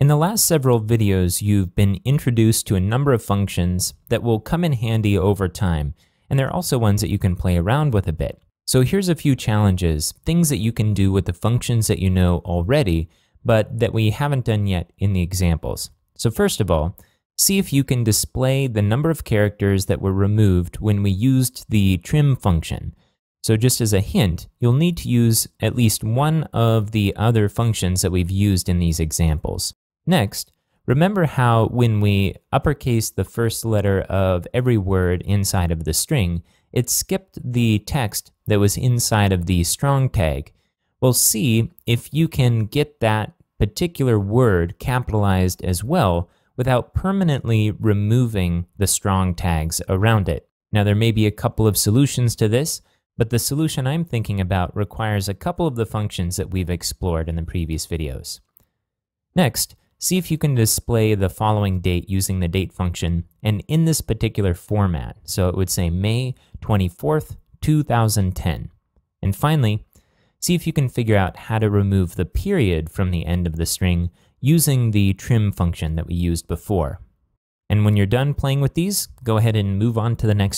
In the last several videos, you've been introduced to a number of functions that will come in handy over time, and there are also ones that you can play around with a bit. So here's a few challenges, things that you can do with the functions that you know already, but that we haven't done yet in the examples. So first of all, see if you can display the number of characters that were removed when we used the trim function. So just as a hint, you'll need to use at least one of the other functions that we've used in these examples. Next, remember how when we uppercase the first letter of every word inside of the string, it skipped the text that was inside of the strong tag. Well, see if you can get that particular word capitalized as well without permanently removing the strong tags around it. Now, there may be a couple of solutions to this, but the solution I'm thinking about requires a couple of the functions that we've explored in the previous videos. Next, see if you can display the following date using the date function and in this particular format. So it would say May 24th, 2010. And finally, see if you can figure out how to remove the period from the end of the string using the trim function that we used before. And when you're done playing with these, go ahead and move on to the next